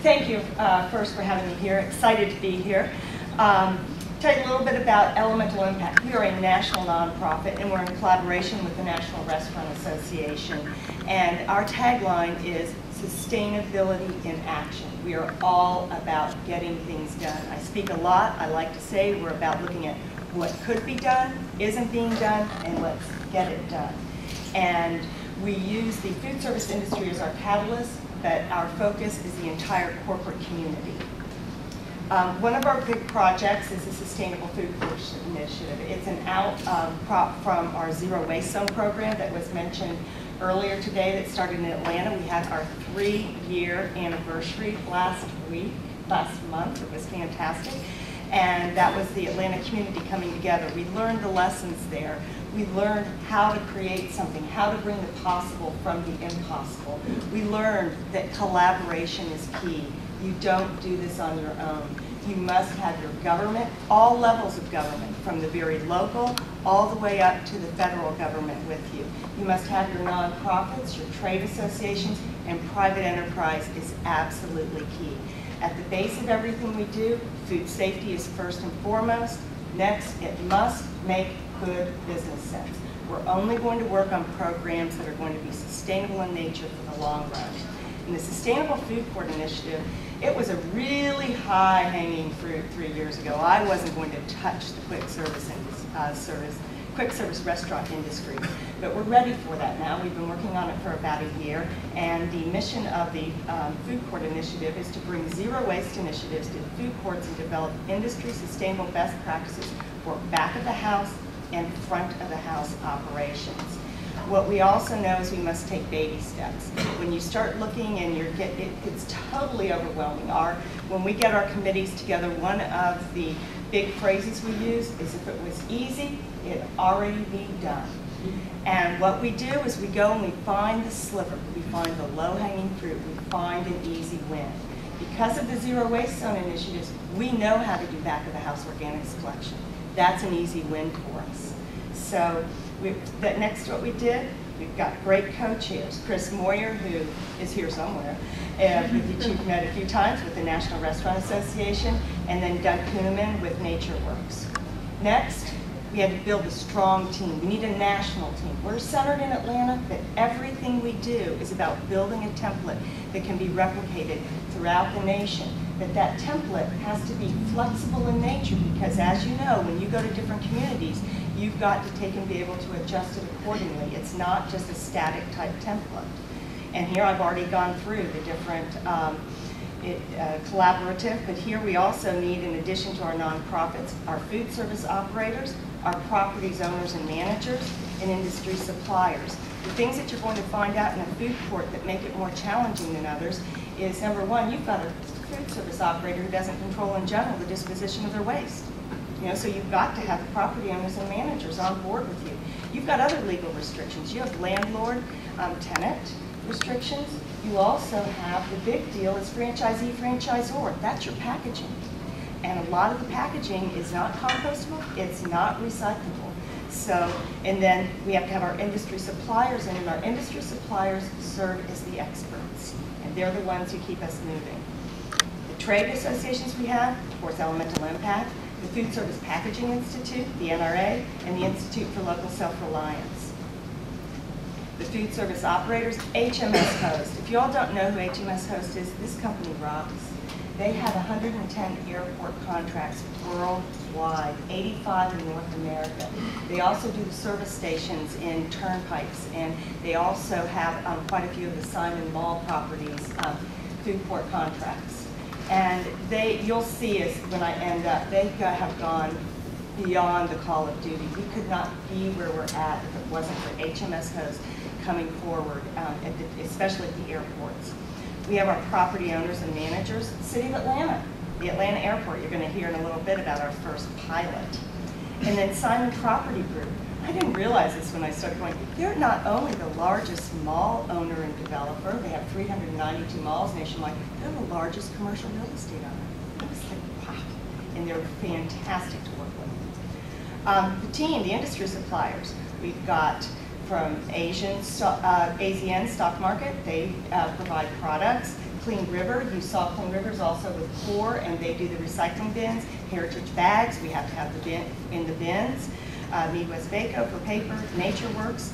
thank you first for having me here. Excited to be here. Tell you a little bit about Elemental Impact. We are a national nonprofit, and we're in collaboration with the National Restaurant Association. And our tagline is sustainability in action. We are all about getting things done. I speak a lot. I like to say we're about looking at what could be done, isn't being done, and let's get it done. And we use the food service industry as our catalyst, but our focus is the entire corporate community. One of our big projects is the Sustainable Food Initiative. It's an outcrop from our Zero Waste Zone program that was mentioned earlier today that started in Atlanta. We had our 3-year anniversary last month. It was fantastic. And that was the Atlanta community coming together. We learned the lessons there. We learned how to create something, how to bring the possible from the impossible. We learned that collaboration is key. You don't do this on your own. You must have your government, all levels of government, from the very local all the way up to the federal government with you. You must have your nonprofits, your trade associations, and private enterprise is absolutely key. At the base of everything we do, food safety is first and foremost. Next, it must make good business sense. We're only going to work on programs that are going to be sustainable in nature for the long run. In the Sustainable Food Court Initiative, it was a really high-hanging fruit 3 years ago. I wasn't going to touch the quick service restaurant industry, but we're ready for that now. We've been working on it for about a year, and the mission of the Food Court Initiative is to bring zero waste initiatives to food courts and develop industry sustainable best practices for back of the house and front of the house operations. What we also know is we must take baby steps. When you start looking and it's totally overwhelming. When we get our committees together, one of the big phrases we use is if it was easy, it'd already be done. And what we do is we go and we find the sliver, we find the low-hanging fruit, we find an easy win. Because of the Zero Waste Zone initiatives, we know how to do back-of-the-house organics collection. That's an easy win for us. So next what we did, we've got great co-chairs. Chris Moyer, who is here somewhere, with you've met a few times with the National Restaurant Association, and then Doug Kuhneman with NatureWorks. Next, we had to build a strong team. We need a national team. We're centered in Atlanta, but everything we do is about building a template that can be replicated throughout the nation. But that template has to be flexible in nature because, as you know, when you go to different communities, you've got to take and be able to adjust it accordingly. It's not just a static type template. And here I've already gone through the different collaborative, but here we also need, in addition to our nonprofits, our food service operators, our properties owners and managers, and industry suppliers. The things that you're going to find out in a food court that make it more challenging than others is, number one, you've got a food service operator who doesn't control in general the disposition of their waste. So you've got to have the property owners and managers on board with you. You've got other legal restrictions. You have landlord, tenant restrictions. You also have the big deal is franchisee, franchisor. That's your packaging. And a lot of the packaging is not compostable, it's not recyclable. So, and then we have to have our industry suppliers, and our industry suppliers serve as the experts. And they're the ones who keep us moving. The trade associations we have, of course, Elemental Impact, the Food Service Packaging Institute, the NRA, and the Institute for Local Self-Reliance. The food service operators, HMS Host. If you all don't know who HMS Host is, this company rocks. They have 110 airport contracts worldwide, 85 in North America. They also do the service stations in turnpikes, and they also have quite a few of the Simon Mall properties, food court contracts. And you'll see as when I end up, they have gone beyond the call of duty. We could not be where we're at if it wasn't for HMS Host coming forward, especially at the airports. We have our property owners and managers, the City of Atlanta, the Atlanta Airport. You're going to hear in a little bit about our first pilot. And then Simon Property Group. I didn't realize this when I started going. They're not only the largest mall owner and developer, they have 392 malls nationwide, they're the largest commercial real estate owner. I was like, wow. And they're fantastic to work with. The team, the industry suppliers, we've got from ASEAN Stock Market, they provide products Clean River. You saw Clean River's also with CoRR, and they do the recycling bins. Heritage bags, we have to have the bin in the bins. Midwest Vaco for paper, NatureWorks,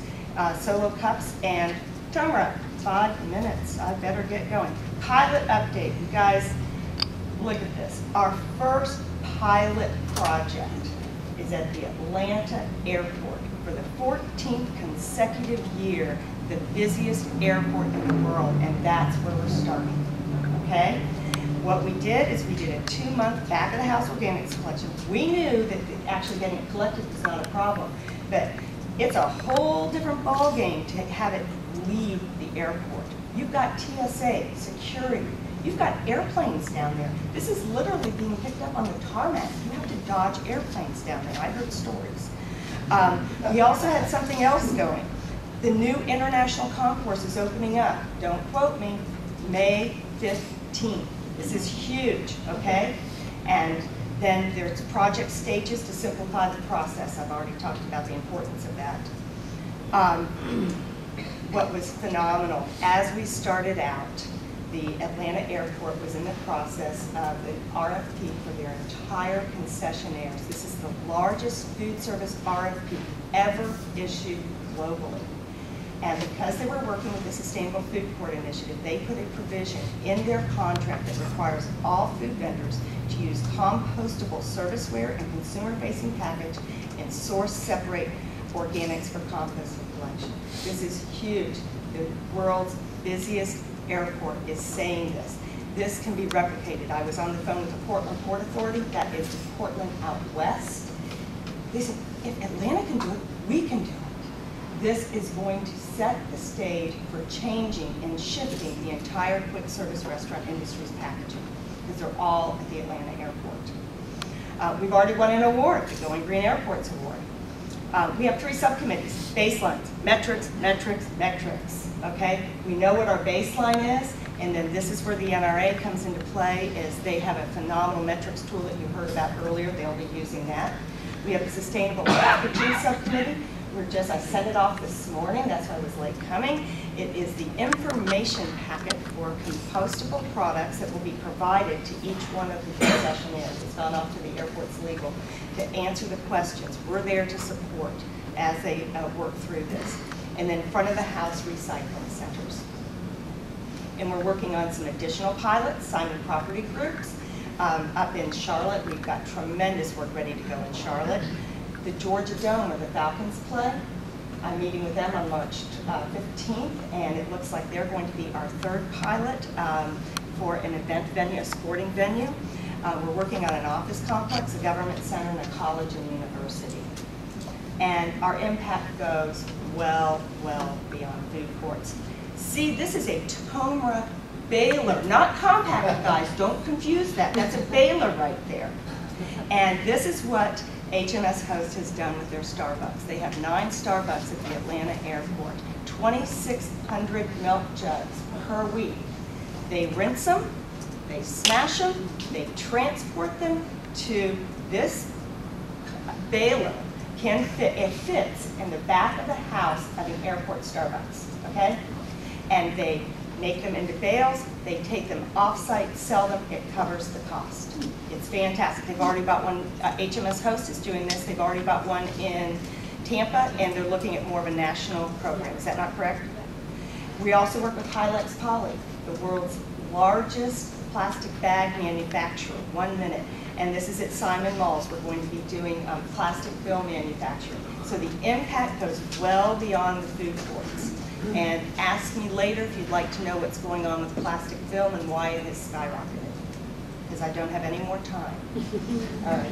Solo Cups, and Tomra. 5 minutes, I better get going. Pilot update, you guys, look at this. Our first pilot project is at the Atlanta airport for the 14th consecutive year, the busiest airport in the world, and that's where we're starting, okay? What we did is we did a 2-month back-of-the-house organics collection. We knew that actually getting it collected was not a problem, but it's a whole different ballgame to have it leave the airport. You've got TSA, security, you've got airplanes down there. This is literally being picked up on the tarmac. You have to dodge airplanes down there. I heard stories. We also had something else going. The new international concourse is opening up. Don't quote me, May 15th. This is huge, okay? And then there's project stages to simplify the process. I've already talked about the importance of that. What was phenomenal, as we started out, the Atlanta airport was in the process of an RFP for their entire concessionaires. This is the largest food service RFP ever issued globally. And because they were working with the Sustainable Food Court Initiative, they put a provision in their contract that requires all food vendors to use compostable serviceware and consumer-facing package and source separate organics for composting collection. This is huge. The world's busiest airport is saying this. This can be replicated. I was on the phone with the Portland Port Authority, that is Portland out west. They said, if Atlanta can do it, we can do it. This is going to set the stage for changing and shifting the entire quick service restaurant industry's packaging, because they're all at the Atlanta airport. We've already won an award, the Going Green Airports Award. We have 3 subcommittees: baselines, metrics, metrics, metrics, okay? We know what our baseline is, and then this is where the NRA comes into play, is they have a phenomenal metrics tool that you heard about earlier. They'll be using that. We have the Sustainable Packaging Subcommittee. I sent it off this morning, that's why I was late coming. It is the information packet for compostable products that will be provided to each one of the concessionaires. It's gone off to the airport's legal to answer the questions. We're there to support as they work through this. And then front of the house recycling centers. And we're working on some additional pilots, Simon Property Groups. Up in Charlotte, we've got tremendous work ready to go in Charlotte. The Georgia Dome, where the Falcons play, I'm meeting with them on March 15th, and it looks like they're going to be our 3rd pilot for an event venue, a sporting venue. We're working on an office complex, a government center, and a college and university. And our impact goes well, well beyond food courts. See, this is a Tomra baler, not compactor, guys. Don't confuse that. That's a baler right there. And this is what HMS Host has done with their Starbucks. They have 9 Starbucks at the Atlanta airport, 2,600 milk jugs per week. They rinse them, they smash them, they transport them to this baler. It fits in the back of the house of an airport Starbucks, okay? And they make them into bales, they take them off-site, sell them, it covers the cost. It's fantastic. They've already bought one, HMS Host is doing this, they've already bought one in Tampa, and they're looking at more of a national program. Is that not correct? We also work with Hylex Poly, the world's largest plastic bag manufacturer, 1 minute. And this is at Simon Malls. We're going to be doing plastic film manufacturing. So the impact goes well beyond the food courts. And ask me later if you'd like to know what's going on with plastic film and why it has skyrocketed, because I don't have any more time. All right.